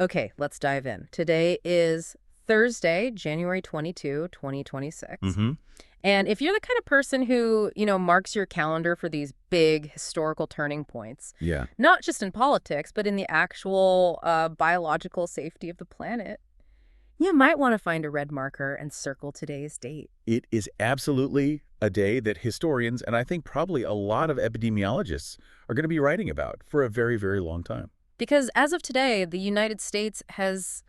Okay, let's dive in. Today is Thursday, January 22, 2026. Mm-hmm. And if you're the kind of person who, marks your calendar for these big historical turning points, Yeah. not just in politics, but in the actual biological safety of the planet, you might want to find a red marker and circle today's date. It is absolutely a day that historians, and I think probably a lot of epidemiologists, are going to be writing about for a very, very long time. Because as of today, the United States has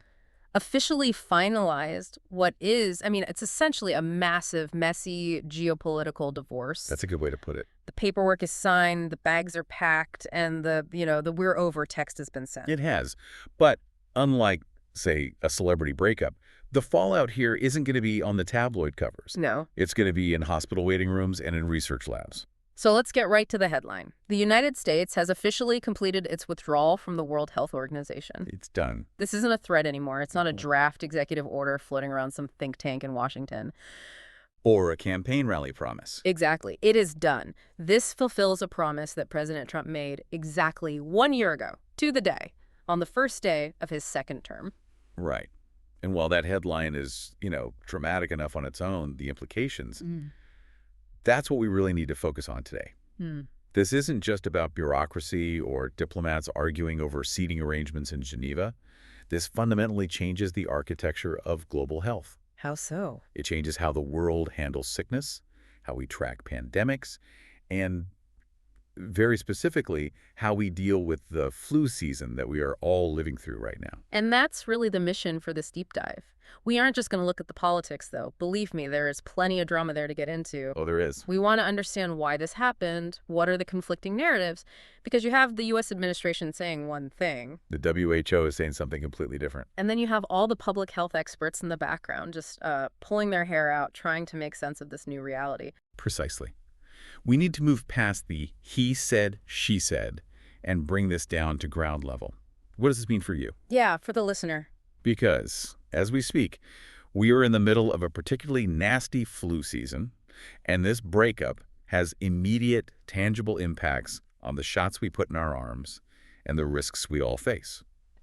officially finalized what is, it's essentially a massive, messy geopolitical divorce. That's a good way to put it. The paperwork is signed, the bags are packed, and the "we're over" text has been sent. It has. But unlike, say, a celebrity breakup, the fallout here isn't going to be on the tabloid covers. No. It's going to be in hospital waiting rooms and in research labs. So let's get right to the headline. The United States has officially completed its withdrawal from the World Health Organization. It's done. This isn't a threat anymore. It's not a draft executive order floating around some think tank in Washington. Or a campaign rally promise. Exactly. It is done. This fulfills a promise that President Trump made exactly 1 year ago, to the day, on the first day of his second term. Right. And while that headline is, dramatic enough on its own, the implications, that's what we really need to focus on today. This isn't just about bureaucracy or diplomats arguing over seating arrangements in Geneva. This fundamentally changes the architecture of global health. How so? It changes how the world handles sickness, how we track pandemics, and very specifically, how we deal with the flu season that we are all living through right now. And that's really the mission for this deep dive. We aren't just going to look at the politics, though. Believe me, there is plenty of drama there to get into. Oh, there is. We want to understand why this happened, what are the conflicting narratives, because you have the U.S. administration saying one thing. The WHO is saying something completely different. And then you have all the public health experts in the background just pulling their hair out, trying to make sense of this new reality. Precisely. We need to move past the he said, she said, and bring this down to ground level. What does this mean for you? Yeah, for the listener. Because, as we speak, we are in the middle of a particularly nasty flu season, and this breakup has immediate, tangible impacts on the shots we put in our arms and the risks we all face.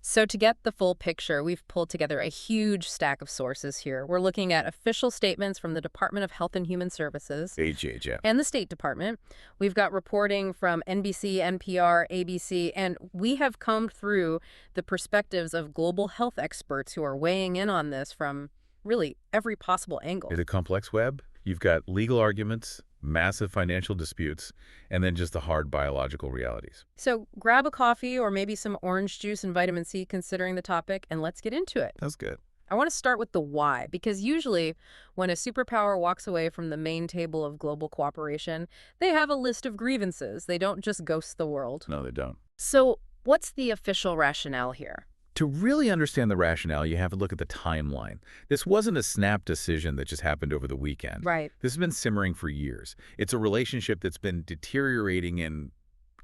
So to get the full picture, we've pulled together a huge stack of sources here. We're looking at official statements from the Department of Health and Human Services HHS. and the State Department. We've got reporting from NBC, NPR, ABC, and we have combed through the perspectives of global health experts who are weighing in on this from really every possible angle. It's a complex web. You've got legal arguments, massive financial disputes, and then just the hard biological realities. So grab a coffee or maybe some orange juice and vitamin C considering the topic, and let's get into it. That's good. I want to start with the why, because usually when a superpower walks away from the main table of global cooperation, they have a list of grievances. They don't just ghost the world. No, they don't. So what's the official rationale here? To really understand the rationale, you have to look at the timeline. This wasn't a snap decision that just happened over the weekend. Right. This has been simmering for years. It's a relationship that's been deteriorating in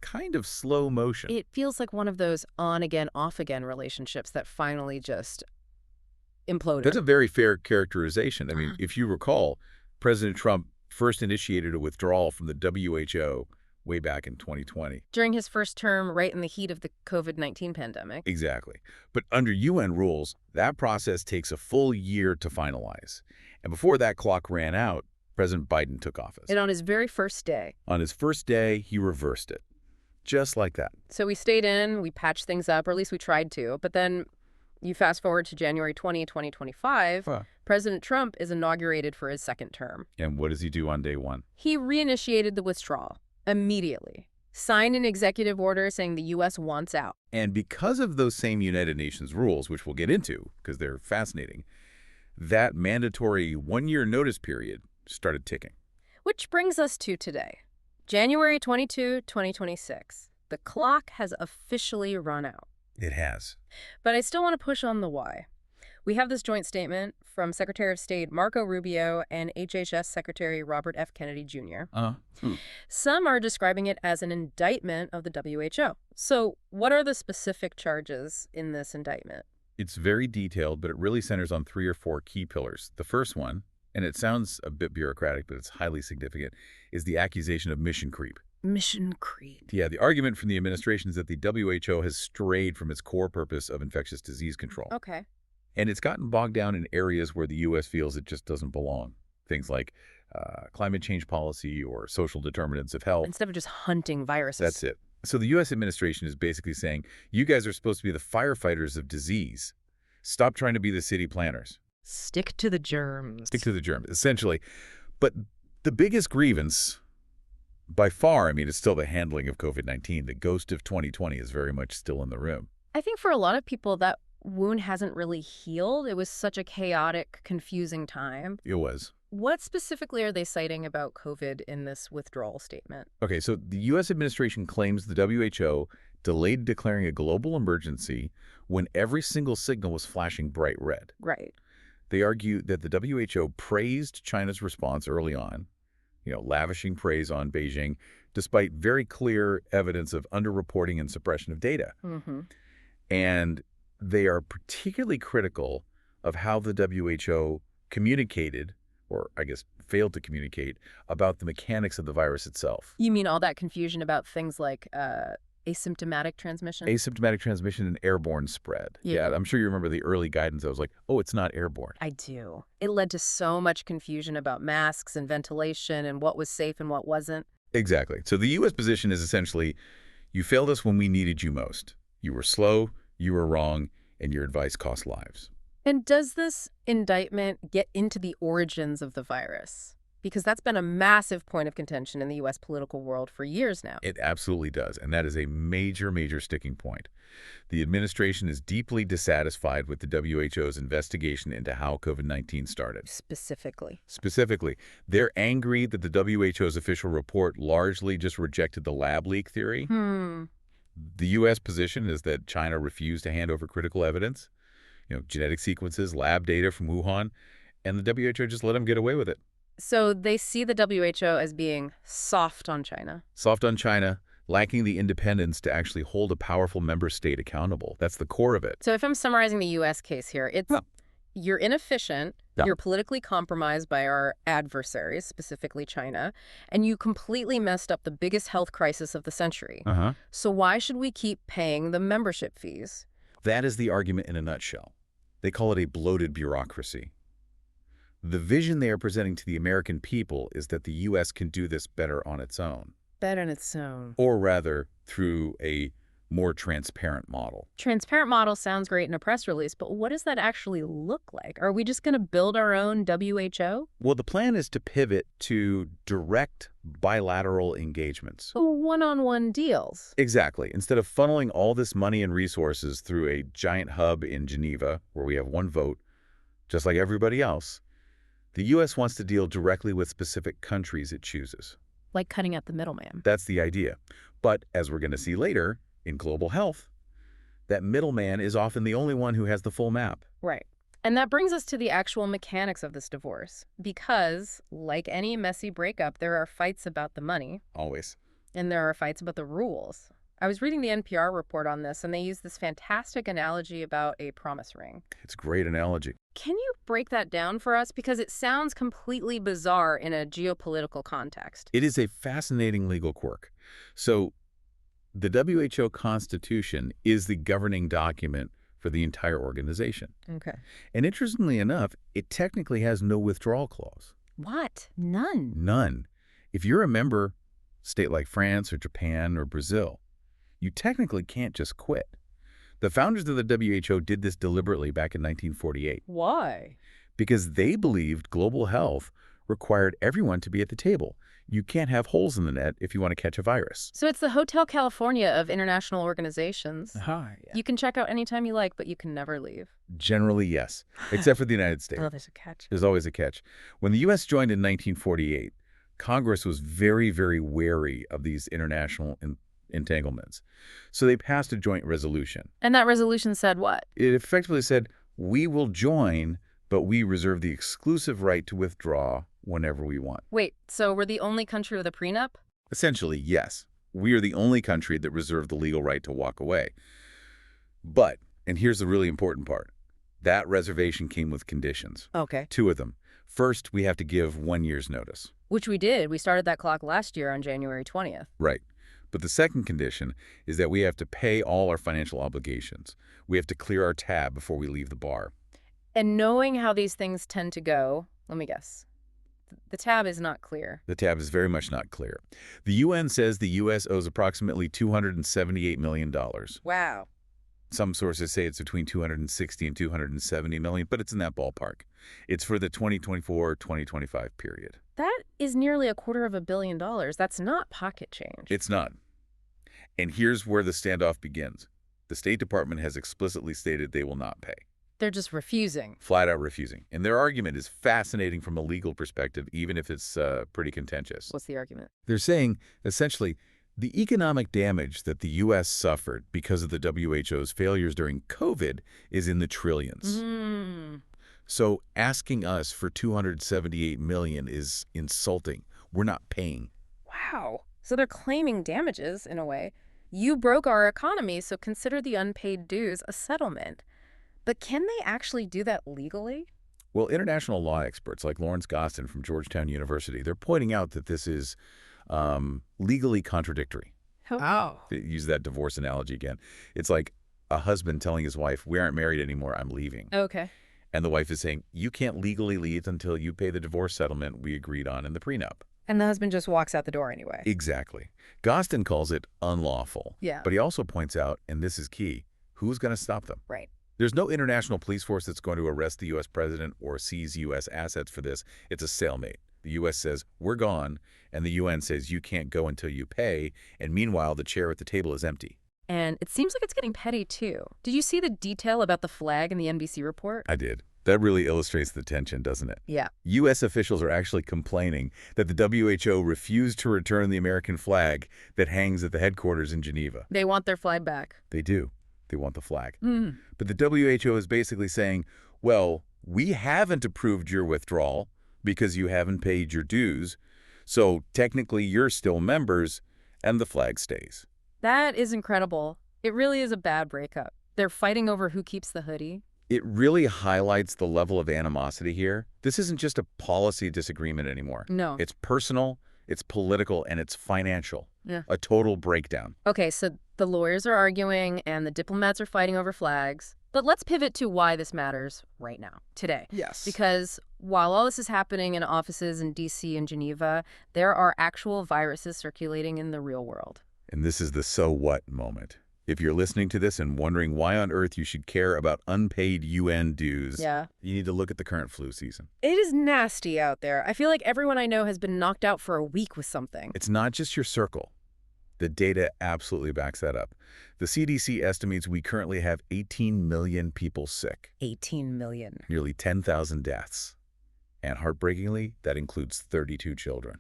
kind of slow motion. It feels like one of those on-again, off-again relationships that finally just imploded. That's a very fair characterization. I mean, if you recall, President Trump first initiated a withdrawal from the WHO way back in 2020. During his first term, right in the heat of the COVID-19 pandemic. Exactly. But under UN rules, that process takes a full year to finalize. And before that clock ran out, President Biden took office. And on his very first day. On his first day, he reversed it. Just like that. So we stayed in, we patched things up, or at least we tried to. But then you fast forward to January 20, 2025, President Trump is inaugurated for his second term. And what does he do on day one? He reinitiated the withdrawal. Immediately. Signed an executive order saying the U.S. wants out. And because of those same United Nations rules, which we'll get into because they're fascinating, that mandatory one-year notice period started ticking. Which brings us to today, January 22, 2026. The clock has officially run out. It has. But I still want to push on the why. We have this joint statement from Secretary of State Marco Rubio and HHS Secretary Robert F. Kennedy, Jr. Some are describing it as an indictment of the WHO. So what are the specific charges in this indictment? It's very detailed, but it really centers on 3 or 4 key pillars. The first one, and it sounds a bit bureaucratic, but it's highly significant, is the accusation of mission creep. mission creep. Yeah, the argument from the administration is that the WHO has strayed from its core purpose of infectious disease control. Okay. And it's gotten bogged down in areas where the U.S. feels it just doesn't belong. Things like climate change policy or social determinants of health. Instead of just hunting viruses. That's it. So the U.S. administration is basically saying, you guys are supposed to be the firefighters of disease. Stop trying to be the city planners. Stick to the germs. Stick to the germs, essentially. But the biggest grievance, by far, I mean, it's still the handling of COVID-19. The ghost of 2020 is very much still in the room. I think for a lot of people, that wound hasn't really healed. It was such a chaotic, confusing time. It was. What specifically are they citing about COVID in this withdrawal statement? Okay, so the U.S. administration claims the WHO delayed declaring a global emergency when every single signal was flashing bright red. Right. They argue that the WHO praised China's response early on, lavishing praise on Beijing, despite very clear evidence of underreporting and suppression of data. Mm-hmm. And they are particularly critical of how the WHO communicated, or I guess failed to communicate, about the mechanics of the virus itself. You mean all that confusion about things like asymptomatic transmission? Asymptomatic transmission and airborne spread. Yeah, I'm sure you remember the early guidance. I was like, oh, it's not airborne. I do. It led to so much confusion about masks and ventilation and what was safe and what wasn't. Exactly. So the U.S. position is essentially, you failed us when we needed you most. You were slow, you were wrong, and your advice cost lives. And does this indictment get into the origins of the virus? Because that's been a massive point of contention in the U.S. political world for years now. It absolutely does, and that is a major, major sticking point. The administration is deeply dissatisfied with the WHO's investigation into how COVID-19 started. Specifically, they're angry that the WHO's official report largely just rejected the lab leak theory. The U.S. position is that China refused to hand over critical evidence, genetic sequences, lab data from Wuhan, and the WHO just let them get away with it. So they see the WHO as being soft on China. Soft on China, lacking the independence to actually hold a powerful member state accountable. That's the core of it. So if I'm summarizing the U.S. case here, it's you're inefficient, you're politically compromised by our adversaries, specifically China, and you completely messed up the biggest health crisis of the century. So why should we keep paying the membership fees? That is the argument in a nutshell. They call it a bloated bureaucracy. The vision they are presenting to the American people is that the U.S. can do this better on its own. Better on its own. Or rather, through a more transparent model. Transparent model sounds great in a press release, but what does that actually look like? Are we just going to build our own WHO? Well, the plan is to pivot to direct bilateral engagements. One-on-one deals. Exactly. Instead of funneling all this money and resources through a giant hub in Geneva, where we have one vote, just like everybody else, the U.S. wants to deal directly with specific countries it chooses. Like cutting out the middleman. That's the idea. But as we're going to see later, in global health, that middleman is often the only one who has the full map. Right. And that brings us to the actual mechanics of this divorce. Because, like any messy breakup, there are fights about the money. Always. And there are fights about the rules. I was reading the NPR report on this, and they use this fantastic analogy about a promise ring. It's a great analogy. Can you break that down for us? Because it sounds completely bizarre in a geopolitical context. It is a fascinating legal quirk. So, the WHO Constitution is the governing document for the entire organization. Okay. And interestingly enough, it technically has no withdrawal clause. What? None? None. If you're a member, state like France or Japan or Brazil, you technically can't just quit. The founders of the WHO did this deliberately back in 1948. Why? Because they believed global health required everyone to be at the table. You can't have holes in the net if you want to catch a virus. So it's the Hotel California of international organizations. Yeah. You can check out anytime you like, but you can never leave. Generally, yes, except for the United States. Oh, there's a catch. There's always a catch. When the U.S. joined in 1948, Congress was very, very wary of these international entanglements. So they passed a joint resolution. And that resolution said what? It effectively said, we will join, but we reserve the exclusive right to withdraw whenever we want. Wait, so we're the only country with a prenup? Essentially, yes. We are the only country that reserved the legal right to walk away. But, and here's the really important part, that reservation came with conditions. Okay. 2 of them. First, we have to give 1 year's notice. Which we did. We started that clock last year on January 20th. Right. But the second condition is that we have to pay all our financial obligations. We have to clear our tab before we leave the bar. And knowing how these things tend to go, let me guess. The tab is not clear. The tab is very much not clear. The UN says the U.S. owes approximately $278 million. Wow. Some sources say it's between 260 and 270 million, but it's in that ballpark. It's for the 2024-2025 period. That is nearly $250 million. That's not pocket change. It's not. And here's where the standoff begins. The State Department has explicitly stated they will not pay. They're just refusing. Flat out refusing. And their argument is fascinating from a legal perspective, even if it's pretty contentious. What's the argument? They're saying, essentially, the economic damage that the U.S. suffered because of the WHO's failures during COVID is in the trillions. So asking us for $278 million is insulting. We're not paying. Wow. So they're claiming damages, in a way. You broke our economy, so consider the unpaid dues a settlement. But can they actually do that legally? Well, international law experts like Lawrence Gostin from Georgetown University, they're pointing out that this is legally contradictory. Oh. Use that divorce analogy again. It's like a husband telling his wife, we aren't married anymore, I'm leaving. Okay. And the wife is saying, you can't legally leave until you pay the divorce settlement we agreed on in the prenup. And the husband just walks out the door anyway. Exactly. Gostin calls it unlawful. Yeah. But he also points out, and this is key, who's going to stop them? Right. There's no international police force that's going to arrest the U.S. president or seize U.S. assets for this. It's a stalemate. The U.S. says, we're gone, and the UN says you can't go until you pay, and meanwhile, the chair at the table is empty. And it seems like it's getting petty, too. Did you see the detail about the flag in the NBC report? I did. That really illustrates the tension, doesn't it? Yeah. U.S. officials are actually complaining that the WHO refused to return the American flag that hangs at the headquarters in Geneva. They want their flag back. They do. They want the flag. But the WHO is basically saying, well, we haven't approved your withdrawal because you haven't paid your dues, so technically you're still members, and the flag stays. That is incredible. It really is a bad breakup. They're fighting over who keeps the hoodie. It really highlights the level of animosity here. This isn't just a policy disagreement anymore. No. It's personal, it's political, and it's financial. Yeah. A total breakdown. Okay, so the lawyers are arguing and the diplomats are fighting over flags. But let's pivot to why this matters right now, today. Yes. Because while all this is happening in offices in D.C. and Geneva, there are actual viruses circulating in the real world. And this is the so what moment. If you're listening to this and wondering why on earth you should care about unpaid UN dues, you need to look at the current flu season. It is nasty out there. I feel like everyone I know has been knocked out for a week with something. It's not just your circle. The data absolutely backs that up. The CDC estimates we currently have 18 million people sick. 18 million. Nearly 10,000 deaths. And heartbreakingly, that includes 32 children.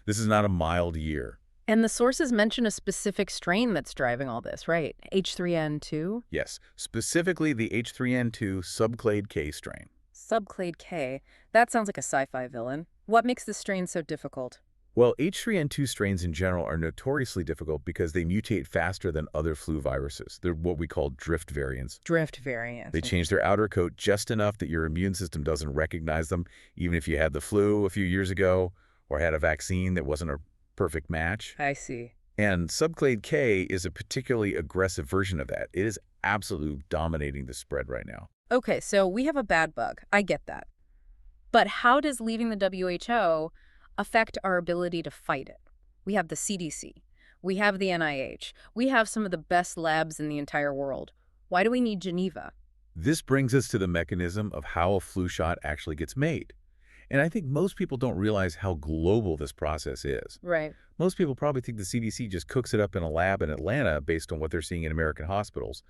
This is not a mild year. And the sources mention a specific strain that's driving all this, right? H3N2? Yes, specifically the H3N2 subclade K strain. Subclade K. That sounds like a sci-fi villain. What makes this strain so difficult? Well, H3N2 strains in general are notoriously difficult because they mutate faster than other flu viruses. They're what we call drift variants. Drift variants. They change their outer coat just enough that your immune system doesn't recognize them, even if you had the flu a few years ago or had a vaccine that wasn't a perfect match. I see. And subclade K is a particularly aggressive version of that. It is absolutely dominating the spread right now. Okay, so we have a bad bug. I get that. But how does leaving the WHO affect our ability to fight it? We have the CDC. We have the NIH. We have some of the best labs in the entire world. Why do we need Geneva? This brings us to the mechanism of how a flu shot actually gets made. And I think most people don't realize how global this process is. Right. Most people probably think the CDC just cooks it up in a lab in Atlanta based on what they're seeing in American hospitals.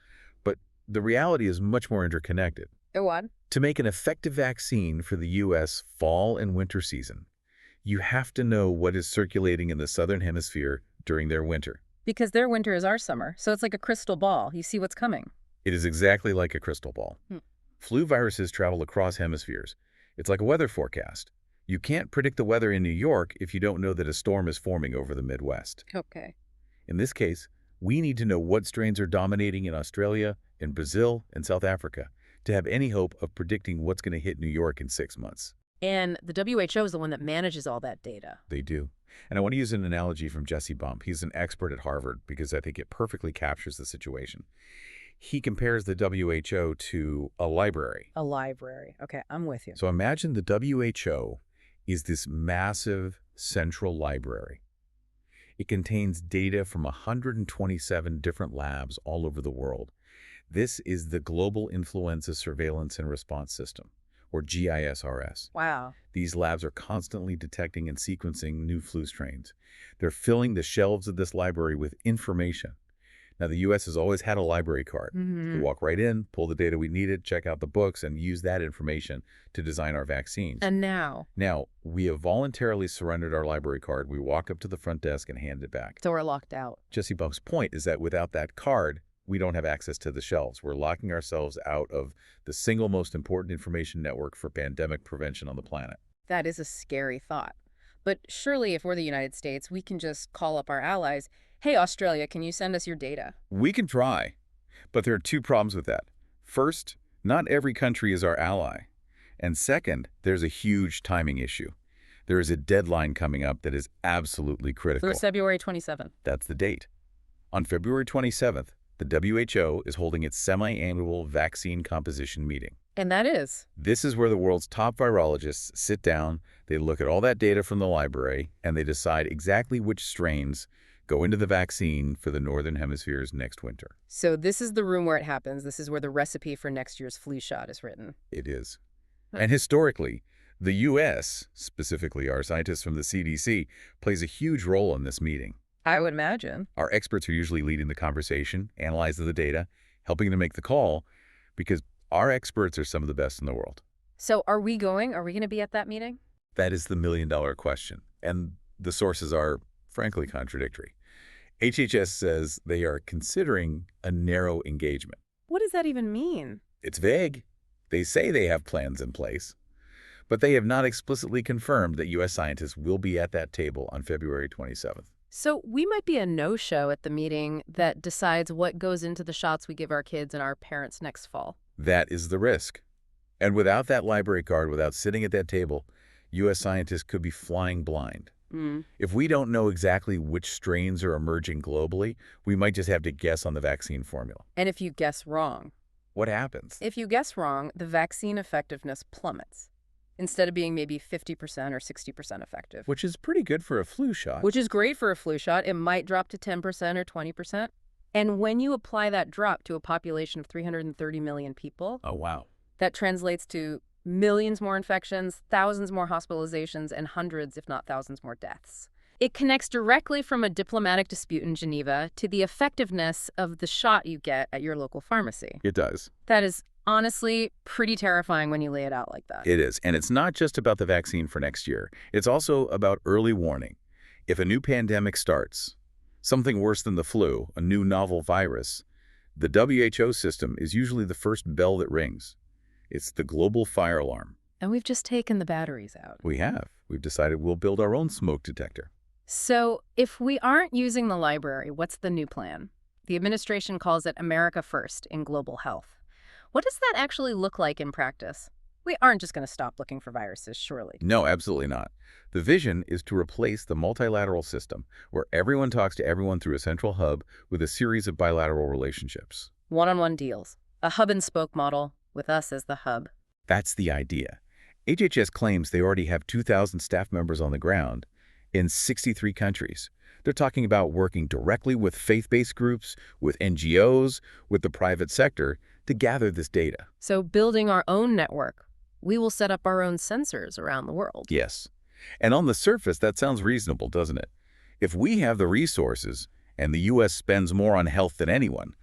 But the reality is much more interconnected. Go on. To make an effective vaccine for the U.S. fall and winter season, you have to know what is circulating in the southern hemisphere during their winter. Because their winter is our summer, so it's like a crystal ball. You see what's coming. It is exactly like a crystal ball. Flu viruses travel across hemispheres. It's like a weather forecast. You can't predict the weather in New York if you don't know that a storm is forming over the Midwest. Okay. In this case, we need to know what strains are dominating in Australia, in Brazil, and South Africa to have any hope of predicting what's going to hit New York in 6 months. And the WHO is the one that manages all that data. They do. And I want to use an analogy from Jesse Bump. He's an expert at Harvard because I think it perfectly captures the situation. He compares the WHO to a library. A library. Okay, I'm with you. So imagine the WHO is this massive central library. It contains data from 127 different labs all over the world. This is the Global Influenza Surveillance and Response System, or GISRS. Wow. These labs are constantly detecting and sequencing new flu strains. They're filling the shelves of this library with information. Now, the U.S. has always had a library card. We walk right in, pull the data we needed, check out the books, and use that information to design our vaccines. And now? Now, we have voluntarily surrendered our library card. We walk up to the front desk and hand it back. So we're locked out. Jesse Bump's point is that without that card, we don't have access to the shelves. We're locking ourselves out of the single most important information network for pandemic prevention on the planet. That is a scary thought. But surely if we're the United States, we can just call up our allies. Hey, Australia, can you send us your data? We can try, but there are two problems with that. First, not every country is our ally. And second, there's a huge timing issue. There is a deadline coming up that is absolutely critical. For February 27th. That's the date. On February 27th, the WHO is holding its semi-annual vaccine composition meeting. And that is? This is where the world's top virologists sit down, they look at all that data from the library, and they decide exactly which strains go into the vaccine for the Northern Hemisphere's next winter. So this is the room where it happens. This is where the recipe for next year's flu shot is written. It is. And historically, the U.S., specifically our scientists from the CDC, plays a huge role in this meeting. I would imagine. Our experts are usually leading the conversation, analyzing the data, helping to make the call, because our experts are some of the best in the world. So are we going? Are we going to be at that meeting? That is the million-dollar question, and the sources are, frankly, contradictory. HHS says they are considering a narrow engagement. What does that even mean? It's vague. They say they have plans in place, but they have not explicitly confirmed that U.S. scientists will be at that table on February 27th. So we might be a no-show at the meeting that decides what goes into the shots we give our kids and our parents next fall. That is the risk. And without that library card, without sitting at that table, U.S. scientists could be flying blind. If we don't know exactly which strains are emerging globally, we might just have to guess on the vaccine formula. And if you guess wrong? What happens? If you guess wrong, the vaccine effectiveness plummets. Instead of being maybe 50% or 60% effective. Which is pretty good for a flu shot. Which is great for a flu shot. It might drop to 10% or 20%. And when you apply that drop to a population of 330 million people, oh, wow, that translates to millions more infections, thousands more hospitalizations, and hundreds, if not thousands, more deaths. It connects directly from a diplomatic dispute in Geneva to the effectiveness of the shot you get at your local pharmacy. It does. That is honestly pretty terrifying when you lay it out like that. It is. And it's not just about the vaccine for next year. It's also about early warning. If a new pandemic starts, something worse than the flu, a new novel virus, the WHO system is usually the first bell that rings. It's the global fire alarm. And we've just taken the batteries out. We have. We've decided we'll build our own smoke detector. So if we aren't using the library, what's the new plan? The administration calls it America First in global health. What does that actually look like in practice? We aren't just going to stop looking for viruses, surely. No, absolutely not. The vision is to replace the multilateral system where everyone talks to everyone through a central hub with a series of bilateral relationships. One-on-one deals. A hub-and-spoke model with us as the hub. That's the idea. HHS claims they already have 2,000 staff members on the ground in 63 countries. They're talking about working directly with faith-based groups, with NGOs, with the private sector to gather this data. So building our own network. We will set up our own sensors around the world. Yes. And on the surface, that sounds reasonable, doesn't it? If we have the resources and the U.S. spends more on health than anyone,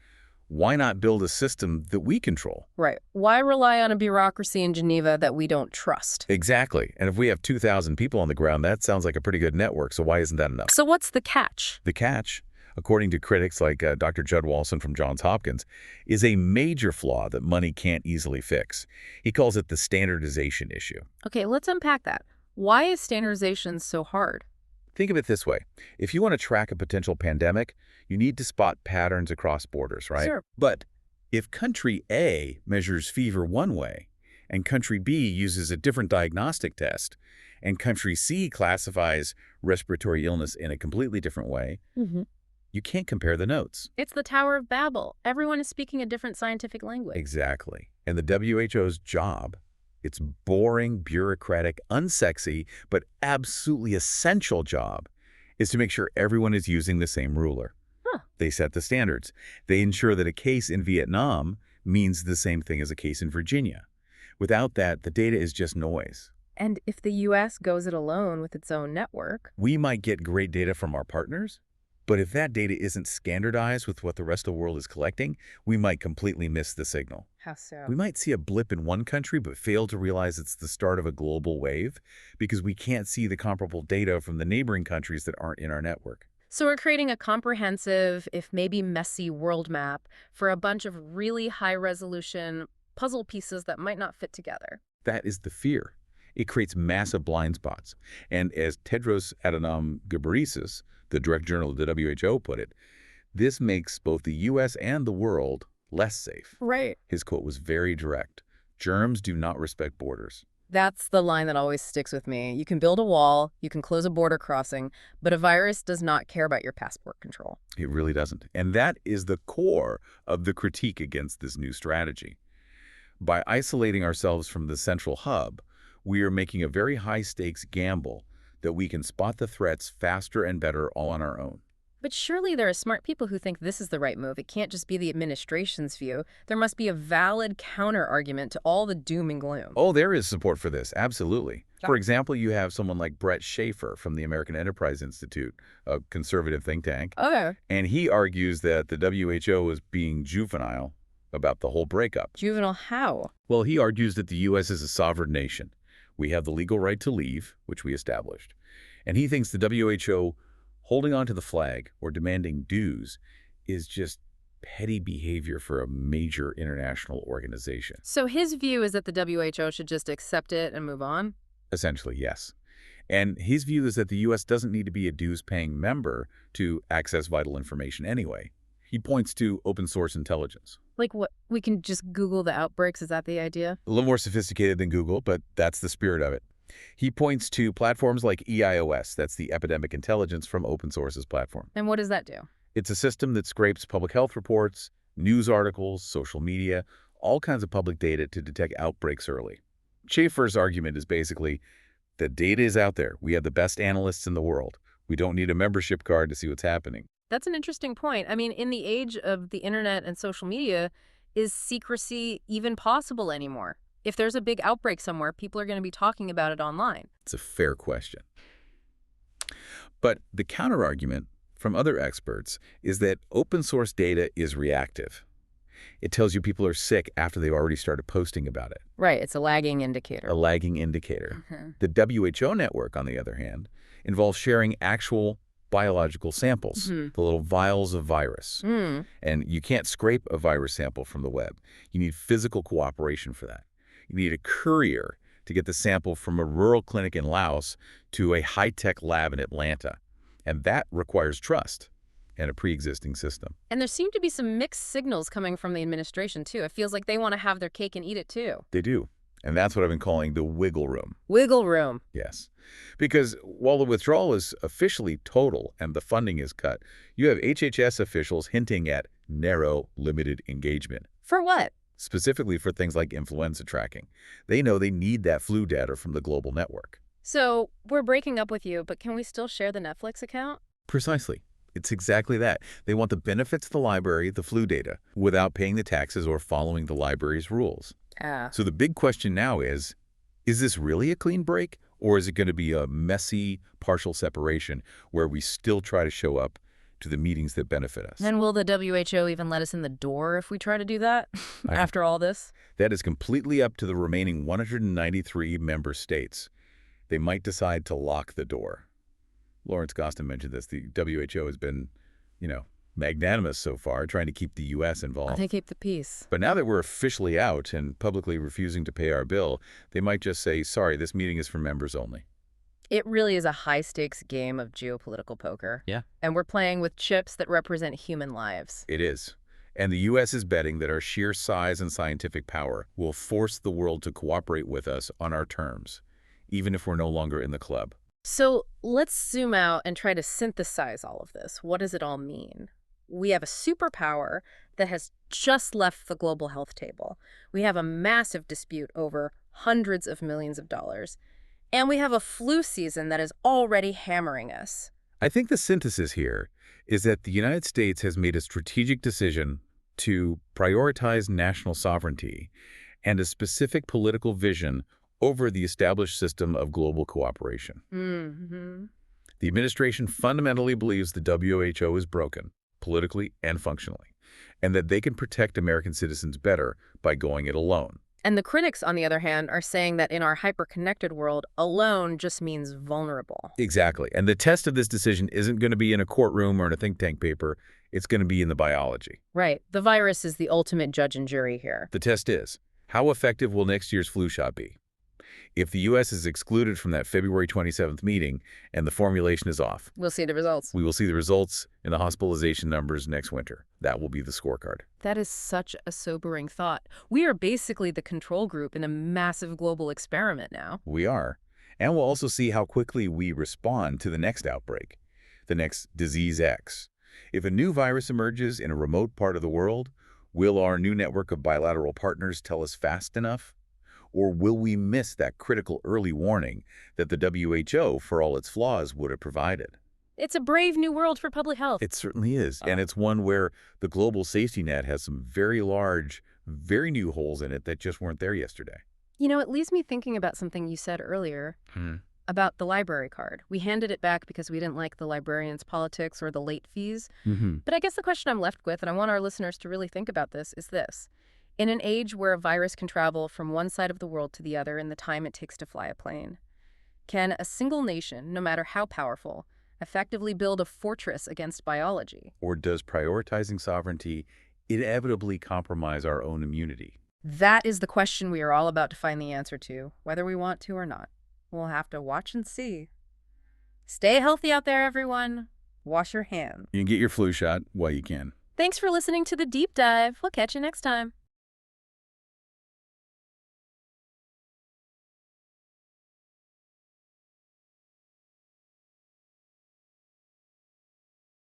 why not build a system that we control? Right. Why rely on a bureaucracy in Geneva that we don't trust? Exactly. And if we have 2,000 people on the ground, that sounds like a pretty good network. So why isn't that enough? So what's the catch? The catch, according to critics like Dr. Judd Walson from Johns Hopkins, is a major flaw that money can't easily fix. He calls it the standardization issue. Okay, let's unpack that. Why is standardization so hard? Think of it this way. If you want to track a potential pandemic, you need to spot patterns across borders, right? Sure. But if country A measures fever one way and country B uses a different diagnostic test, and country C classifies respiratory illness in a completely different way, you can't compare the notes. It's the Tower of Babel. Everyone is speaking a different scientific language. Exactly. And the WHO's job, its boring, bureaucratic, unsexy, but absolutely essential job, is to make sure everyone is using the same ruler. They set the standards. They ensure that a case in Vietnam means the same thing as a case in Virginia. Without that, the data is just noise. And if the U.S. goes it alone with its own network, we might get great data from our partners, but if that data isn't standardized with what the rest of the world is collecting, we might completely miss the signal. How so? We might see a blip in one country but fail to realize it's the start of a global wave because we can't see the comparable data from the neighboring countries that aren't in our network. So we're creating a comprehensive, if maybe messy, world map for a bunch of really high-resolution puzzle pieces that might not fit together. That is the fear. It creates massive blind spots. And as Tedros Adhanom Ghebreyesus, the Direct Journal of the WHO, put it, this makes both the U.S. and the world less safe. Right. His quote was very direct. Germs do not respect borders. That's the line that always sticks with me. You can build a wall, you can close a border crossing, but a virus does not care about your passport control. It really doesn't. And that is the core of the critique against this new strategy. By isolating ourselves from the central hub, we are making a very high-stakes gamble that we can spot the threats faster and better all on our own. But surely there are smart people who think this is the right move. It can't just be the administration's view. There must be a valid counter-argument to all the doom and gloom. Oh, there is support for this, absolutely. For example, you have someone like Brett Schaefer from the American Enterprise Institute, a conservative think tank. Okay. And he argues that the WHO is being juvenile about the whole breakup. Juvenile how? Well, he argues that the U.S. is a sovereign nation. We have the legal right to leave, which we established. And he thinks the WHO holding on to the flag or demanding dues is just petty behavior for a major international organization. So his view is that the WHO should just accept it and move on? Essentially, yes. And his view is that the U.S. doesn't need to be a dues-paying member to access vital information anyway. He points to open source intelligence. Like what? We can just Google the outbreaks? Is that the idea? A little more sophisticated than Google, but that's the spirit of it. He points to platforms like EIOS, that's the Epidemic Intelligence from Open Source's platform. And what does that do? It's a system that scrapes public health reports, news articles, social media, all kinds of public data to detect outbreaks early. Schaefer's argument is basically, the data is out there. We have the best analysts in the world. We don't need a membership card to see what's happening. That's an interesting point. I mean, in the age of the internet and social media, is secrecy even possible anymore? If there's a big outbreak somewhere, people are going to be talking about it online. It's a fair question. But the counterargument from other experts is that open source data is reactive. It tells you people are sick after they've already started posting about it. Right, it's a lagging indicator. A lagging indicator. The WHO network, on the other hand, involves sharing actual biological samples, the little vials of virus. And you can't scrape a virus sample from the web. You need physical cooperation for that. You need a courier to get the sample from a rural clinic in Laos to a high-tech lab in Atlanta. And that requires trust and a pre-existing system. And there seem to be some mixed signals coming from the administration, too. It feels like they want to have their cake and eat it, too. They do. And that's what I've been calling the wiggle room. Wiggle room. Yes. Because while the withdrawal is officially total and the funding is cut, you have HHS officials hinting at narrow, limited engagement. For what? Specifically for things like influenza tracking. They know they need that flu data from the global network. So we're breaking up with you, but can we still share the Netflix account? Precisely. It's exactly that. They want the benefits of the library, the flu data, without paying the taxes or following the library's rules. So the big question now is this really a clean break, or is it going to be a messy, partial separation where we still try to show up to the meetings that benefit us? And will the WHO even let us in the door if we try to do that after all this? That is completely up to the remaining 193 member states. They might decide to lock the door. Lawrence Gostin mentioned this. The WHO has been, magnanimous so far, trying to keep the U.S. involved. They keep the peace. But now that we're officially out and publicly refusing to pay our bill, they might just say, sorry, this meeting is for members only. It really is a high-stakes game of geopolitical poker. Yeah. And we're playing with chips that represent human lives. It is. And the U.S. is betting that our sheer size and scientific power will force the world to cooperate with us on our terms, even if we're no longer in the club. So let's zoom out and try to synthesize all of this. What does it all mean? We have a superpower that has just left the global health table. We have a massive dispute over hundreds of millions of dollars. And we have a flu season that is already hammering us. I think the synthesis here is that the United States has made a strategic decision to prioritize national sovereignty and a specific political vision over the established system of global cooperation. Mm-hmm. The administration fundamentally believes the WHO is broken, politically and functionally, and that they can protect American citizens better by going it alone. And the critics, on the other hand, are saying that in our hyper-connected world, alone just means vulnerable. Exactly. And the test of this decision isn't going to be in a courtroom or in a think tank paper. It's going to be in the biology. Right. The virus is the ultimate judge and jury here. The test is, how effective will next year's flu shot be? If the U.S. is excluded from that February 27th meeting and the formulation is off, we'll see the results. We will see the results in the hospitalization numbers next winter. That will be the scorecard. That is such a sobering thought. We are basically the control group in a massive global experiment now. We are. And we'll also see how quickly we respond to the next outbreak, the next disease X. If a new virus emerges in a remote part of the world, will our new network of bilateral partners tell us fast enough? Or will we miss that critical early warning that the WHO, for all its flaws, would have provided? It's a brave new world for public health. It certainly is. And it's one where the global safety net has some very large, very new holes in it that just weren't there yesterday. You know, it leaves me thinking about something you said earlier about the library card. We handed it back because we didn't like the librarian's politics or the late fees. But I guess the question I'm left with, and I want our listeners to really think about this, is this. In an age where a virus can travel from one side of the world to the other in the time it takes to fly a plane, can a single nation, no matter how powerful, effectively build a fortress against biology? Or does prioritizing sovereignty inevitably compromise our own immunity? That is the question we are all about to find the answer to, whether we want to or not. We'll have to watch and see. Stay healthy out there, everyone. Wash your hands. You can get your flu shot while you can. Thanks for listening to The Deep Dive. We'll catch you next time.